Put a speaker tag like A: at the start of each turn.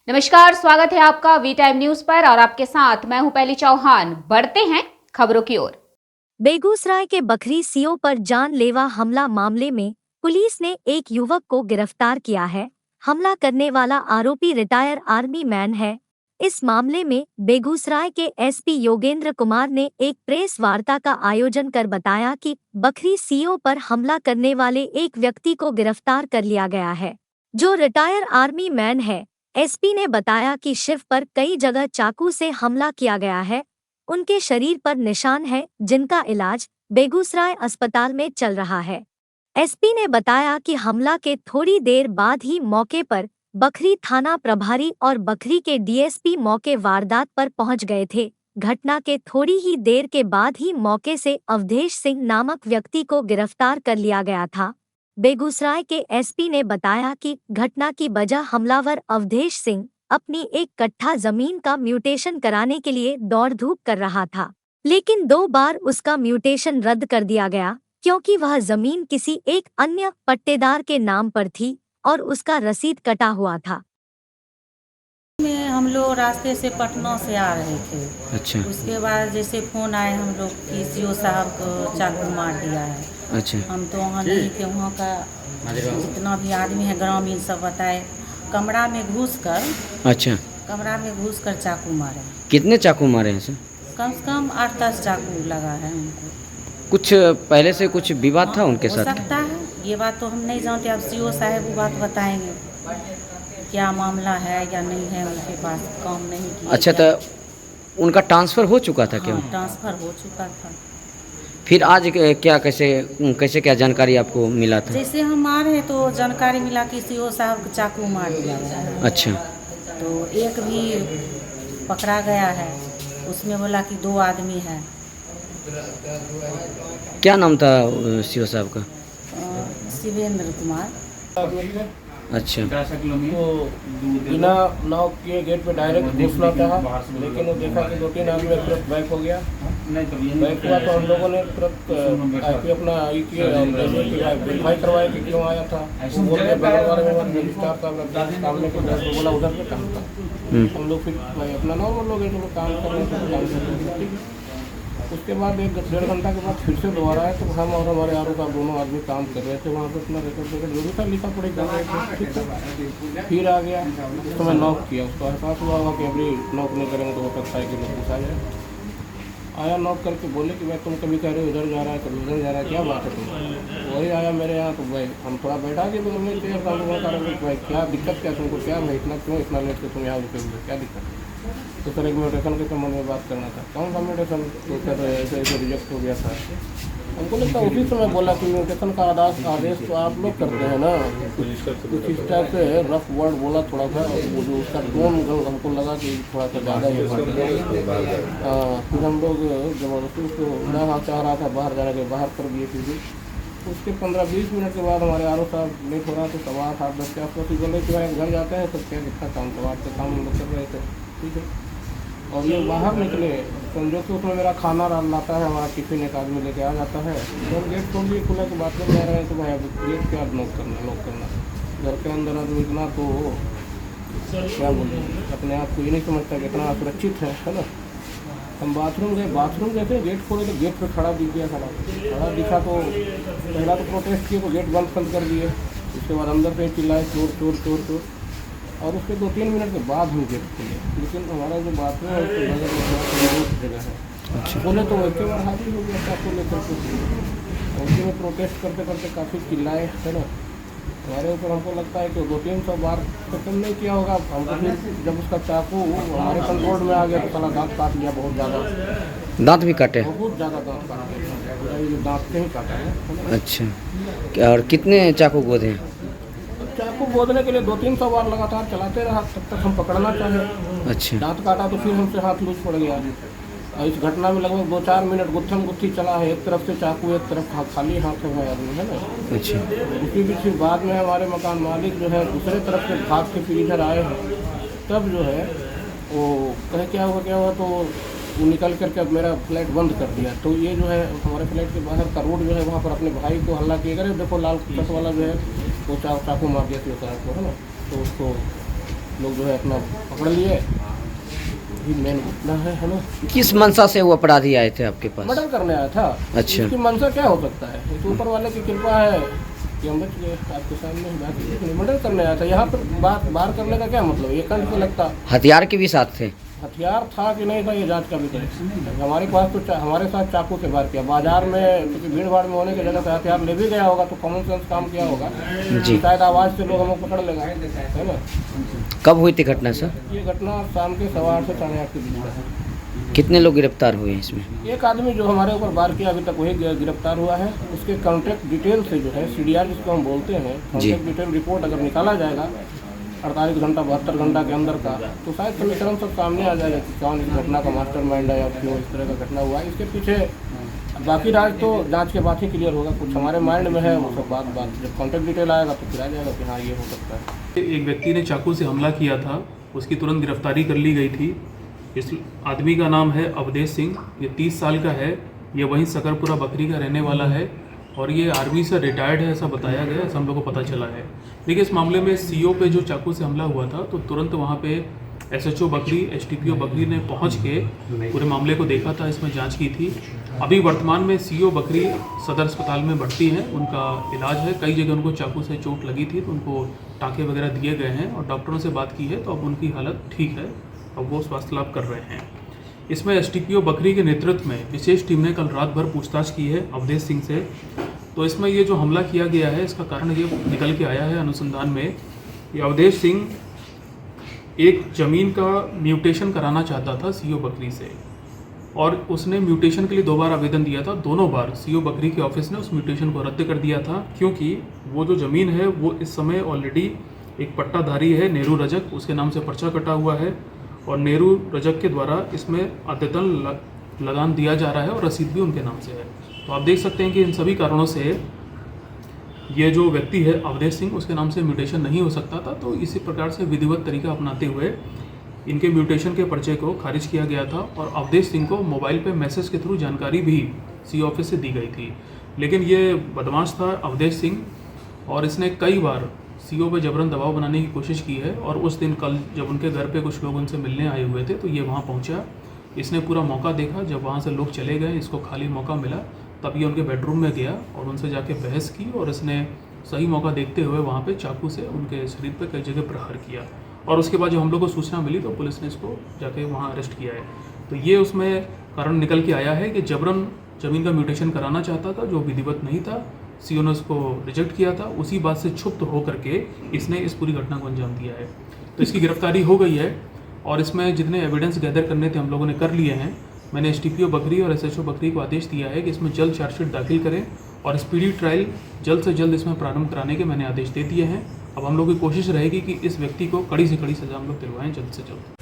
A: नमस्कार, स्वागत है आपका वी टाइम न्यूज पर और आपके साथ मैं हूं पहली चौहान। बढ़ते हैं खबरों की ओर।
B: बेगूसराय के बखरी सीओ पर जानलेवा हमला मामले में पुलिस ने एक युवक को गिरफ्तार किया है। हमला करने वाला आरोपी रिटायर आर्मी मैन है। इस मामले में बेगूसराय के एसपी योगेंद्र कुमार ने एक प्रेस वार्ता का आयोजन कर बताया कि बखरी सीओ पर हमला करने वाले एक व्यक्ति को गिरफ्तार कर लिया गया है, जो रिटायर आर्मी मैन है। एसपी ने बताया कि शिव पर कई जगह चाकू से हमला किया गया है। उनके शरीर पर निशान है, जिनका इलाज बेगूसराय अस्पताल में चल रहा है। एसपी ने बताया कि हमला के थोड़ी देर बाद ही मौके पर बखरी थाना प्रभारी और बखरी के डीएसपी मौके वारदात पर पहुंच गए थे। घटना के थोड़ी ही देर के बाद ही मौके से अवधेश सिंह नामक व्यक्ति को गिरफ्तार कर लिया गया था। बेगूसराय के एसपी ने बताया कि घटना की वजह हमलावर अवधेश सिंह अपनी 1 कट्ठा जमीन का म्यूटेशन कराने के लिए दौड़ धूप कर रहा था, लेकिन 2 बार उसका म्यूटेशन रद्द कर दिया गया क्योंकि वह जमीन किसी एक अन्य पट्टेदार के नाम पर थी और उसका रसीद कटा हुआ था।
C: में हम लोग रास्ते से पटना से आ रहे थे।
D: अच्छा
C: उसके बाद जैसे फ़ोन आए हम लोग कि सीओ साहब को चाकू मार दिया है।
D: अच्छा
C: हम तो वहाँ नहीं थे, वहाँ का जितना भी आदमी है ग्रामीण सब बताए, कमरा में घुस कर चाकू मारे।
D: कितने चाकू मारे हैं सर?
C: कम से कम 8-10 चाकू लगा है उनको।
D: कुछ पहले से कुछ विवाद था उनके
C: हो
D: साथ?
C: सकता है, ये बात तो हम नहीं जानते। अब सीओ साहब वो बात बताएंगे क्या मामला है या नहीं है। उनके पास काम नहीं किया।
D: अच्छा, तो उनका ट्रांसफ़र हो चुका था क्या?
C: हाँ, ट्रांसफ़र हो चुका था।
D: फिर आज क्या कैसे क्या जानकारी आपको मिला था?
C: जैसे हम आ रहे तो जानकारी मिला कि सीओ साहब को चाकू मार दिया गया है।
D: अच्छा,
C: तो एक भी पकड़ा गया है, उसमें बोला कि 2 आदमी हैं।
D: क्या नाम था सीओ साहब का?
C: शिवेंद्र कुमार।
D: अच्छा,
E: तो बिना नॉक किए गेट पे डायरेक्ट घुसना चाहा, लेकिन वो देखा कि 2-3 आदमी तुरंत बैक हो गया। बैक हुआ तो हम लोगों ने तुरंत आईपी अपना वेरीफाई करवाया कि क्यों आया था। वो बोल रहे बगल वाले में रजिस्ट्रार साहब सामने को बोला उधर से काम था। हम लोग फिर अपना नॉर्मल लोग हैं, तो काम कर रहे थे, काम करते। उसके बाद 1-1.5 घंटा के बाद फिर से दोबारा आए तो हम और हमारे आरोप का दोनों आदमी काम कर रहे थे वहाँ पर, अपना रिकॉर्ड जो भी था लिखा पढ़ी कर रहे थे। ठीक है, फिर आ गया उस समय नॉक किया, उसको एहसास हुआ कि अभी नॉक नहीं करेंगे तो हो सकता है कि लोग घुसा जाए। आया नॉक करके बोले कि भाई तुम कभी कह रहे हो इधर जा रहा है, कभी उधर जा रहा है, क्या बात है तुम? वही आया मेरे यहाँ, तो भाई हम थोड़ा बैठा के बोल रहे थे भाई क्या दिक्कत क्या तुमको, क्या भाई इतना लेट से तुम यहाँ रुके हुए, क्या दिक्कत? तो सर एक म्यूटेशन के संबंध में बात करना था। कौन सा म्यूटेशन? तो सर ऐसे रिजेक्ट हो गया था। हमको लगता है उसी समय बोला कि म्यूटेशन का आदेश तो आप लोग करते हैं ना, कुछ इस टाइप से रफ वर्ड बोला थोड़ा सा। वो जो उसका टोन हमको लगा कि थोड़ा सा ज़्यादा ही फिर हम लोग ज़बरदस्ती उसको ना चाह रहा था बाहर जाने के, बाहर कर दिए। फिर उसके 15-20 मिनट के बाद हमारे आरोप साहब लेट हो रहा था, 7:15 के आसपास ही बोले कि भाई घर जाते हैं, सब क्या कितना काम तो काम हम लोग कर रहे थे। ठीक है, और ये बाहर निकले समझो कि उसमें मेरा खाना लाता है, हमारा टिफिन एक आदमी लेके आ जाता है। तो गेट खोल दिए, खुला के बात कर रहे हैं तो भाई अब गेट क्या लॉक करना घर के अंदर आदमी इतना तो क्या बोले, अपने आप को ये नहीं समझता कि इतना सुरक्षित है ना। हम बाथरूम गए, बाथरूम जैसे गेट खोले तो गेट पे खड़ा दिख गया, खड़ा दिखा तो पहला तो प्रोटेस्ट किए तो गेट बंद कर दिए। उसके बाद अंदर से चिल्लाए चोर चोर, और उसके 2-3 मिनट के बाद हम गेट खोले। लेकिन हमारा जो बाथरूम है उसको जगह है, बोले तो वैसे बार हाजिर हो गया चाकू लेकर के। उसी में प्रोटेस्ट करते करते काफ़ी चिल्लाए, है ना। हमारे ऊपर हमको लगता है कि 200-300 बार तो कम नहीं किया होगा। हमको फिर जब उसका चाकू हमारे कंट्रोल में आ गया तो साला दांत काट लिया, बहुत ज़्यादा
D: दांत भी काटे?
E: बहुत ज़्यादा दांत काट लिया, ये दांत से ही काटा है।
D: अच्छा, और कितने चाकू गोदे हैं?
E: चाकू बोदने के लिए 200-300 बार लगातार चलाते रहा, तब तक हम पकड़ना चाहे।
D: अच्छा,
E: दांत काटा तो फिर हमसे हाथ लूज पड़ गया। और इस घटना में लगभग 2-4 मिनट गुत्थम गुत्थी चला है, एक तरफ से चाकू एक तरफ खाली हाथ है आदमी, है ना।
D: अच्छा,
E: उसी बीच फिर बाद में हमारे मकान मालिक जो है दूसरे तरफ से भाग के फिर इधर आए हैं। तब जो है वो कहे क्या हुआ तो वो निकल करके अब मेरा फ्लैट बंद कर दिया। तो ये जो है हमारे फ्लैट के बाहर का रोड जो है वहाँ पर अपने भाई को हल्ला किए, अरे देखो लाल कट वाला जो है वो चाकू मार दिया था साहब को, है ना। तो उसको लोग जो है अपना पकड़ लिए। ये मेन घटना है ना।
D: किस मंशा से वो अपराधी आए थे आपके पास?
E: मर्डर करने आया था।
D: अच्छा।
E: इसकी मंशा क्या हो सकता है? ये तो ऊपर वाले की कृपा है कि हम बच गए। आपके सामने मर्डर करने आया था। यहाँ पर बाहर करने का क्या मतलब? ये कंठ से लगता।
D: हथियार के भी साथ थे?
E: हथियार था कि नहीं था ये जांच का विषय है। हमारे पास तो हमारे साथ चाकू से वार किया। बाजार में भीड़ भाड़ में होने की जगह से हथियार ले भी गया होगा तो कॉमन सेंस काम किया होगा
D: जी।
E: शायद आवाज़ से लोग हमें पकड़ लेगा, है ना।
D: कब हुई थी घटना सर?
E: ये घटना शाम के 8:15 से 8:30 के बीच में है।
D: कितने लोग गिरफ्तार हुए हैं इसमें?
E: एक आदमी जो हमारे ऊपर वार किया अभी तक वही गिरफ्तार हुआ है। उसके कॉन्टैक्ट डिटेल से जो है CDR जिसको हम बोलते हैं, कॉन्टैक्ट डिटेल रिपोर्ट अगर निकाला जाएगा 48 घंटा 72 घंटा के अंदर का, तो शायद समीकरण सब सामने आ जाएगा कि कौन इस घटना का मास्टरमाइंड है या क्यों इस तरह का घटना हुआ है। इसके पीछे बाकी राज तो जांच के बाद ही क्लियर होगा। कुछ हमारे माइंड में है वो सब बात जब कॉन्टैक्ट डिटेल आएगा तो फिर आ जाएगा कि हाँ ये हो सकता है।
F: एक व्यक्ति ने चाकू से हमला किया था, उसकी तुरंत गिरफ्तारी कर ली गई थी। इस आदमी का नाम है अवधेश सिंह। ये 30 साल का है। ये वहीं सकरपुरा बकरी का रहने वाला है और ये आर्मी से रिटायर्ड है, ऐसा बताया गया, ऐसा हम लोग को पता चला है। देखिए, इस मामले में CO पे जो चाकू से हमला हुआ था तो तुरंत वहाँ पे SHO बकरी, STPO बकरी ने पहुँच के पूरे मामले को देखा था, इसमें जांच की थी। अभी वर्तमान में CO बकरी सदर अस्पताल में भर्ती हैं, उनका इलाज है। कई जगह उनको चाकू से चोट लगी थी तो उनको टाँके वगैरह दिए गए हैं और डॉक्टरों से बात की है तो अब उनकी हालत ठीक है, अब वो स्वास्थ्य लाभ कर रहे हैं। इसमें STPO बकरी के नेतृत्व में विशेष टीम ने कल रात भर पूछताछ की है अवधेश सिंह से। तो इसमें ये जो हमला किया गया है इसका कारण ये निकल के आया है अनुसंधान में। ये अवधेश सिंह एक ज़मीन का म्यूटेशन कराना चाहता था CO बकरी से और उसने म्यूटेशन के लिए 2 बार आवेदन दिया था। दोनों बार CO बकरी के ऑफिस ने उस म्यूटेशन को रद्द कर दिया था क्योंकि वो जो ज़मीन है वो इस समय ऑलरेडी एक पट्टाधारी है नेहरू रजक, उसके नाम से पर्चा कटा हुआ है और नेहरू रजक के द्वारा इसमें अद्यतन लगान दिया जा रहा है और रसीद भी उनके नाम से है। तो आप देख सकते हैं कि इन सभी कारणों से ये जो व्यक्ति है अवधेश सिंह, उसके नाम से म्यूटेशन नहीं हो सकता था। तो इसी प्रकार से विधिवत तरीका अपनाते हुए इनके म्यूटेशन के पर्चे को खारिज किया गया था और अवधेश सिंह को मोबाइल पे मैसेज के थ्रू जानकारी भी CO ऑफिस से दी गई थी। लेकिन ये बदमाश था अवधेश सिंह और इसने कई बार CO पे जबरन दबाव बनाने की कोशिश की है और उस दिन कल जब उनके घर पे कुछ लोग उनसे मिलने आए हुए थे तो ये वहाँ पहुँचा। इसने पूरा मौका देखा, जब वहाँ से लोग चले गए, इसको खाली मौका मिला, तब ये उनके बेडरूम में गया और उनसे जाके बहस की और इसने सही मौका देखते हुए वहाँ पे चाकू से उनके शरीर पे कई जगह प्रहार किया और उसके बाद जब हम लोग को सूचना मिली तो पुलिस ने इसको जाके वहाँ अरेस्ट किया है। तो ये उसमें कारण निकल के आया है कि जबरन ज़मीन का म्यूटेशन कराना चाहता था जो विधिवत नहीं था। CO ने उसको रिजेक्ट किया था। उसी बात से क्षुब्ध होकर के इसने इस पूरी घटना को अंजाम दिया है। तो इसकी गिरफ्तारी हो गई है और इसमें जितने एविडेंस गैदर करने थे हम लोगों ने कर लिए हैं। मैंने STPO बकरी और SHO बकरी को आदेश दिया है कि इसमें जल्द चार्जशीट दाखिल करें और स्पीडी ट्रायल जल्द से जल्द इसमें प्रारंभ कराने के मैंने आदेश दे दिए हैं। अब हम लोग की कोशिश रहेगी कि इस व्यक्ति को कड़ी से कड़ी सज़ा हम लोग दिलवाएं जल्द से जल्द।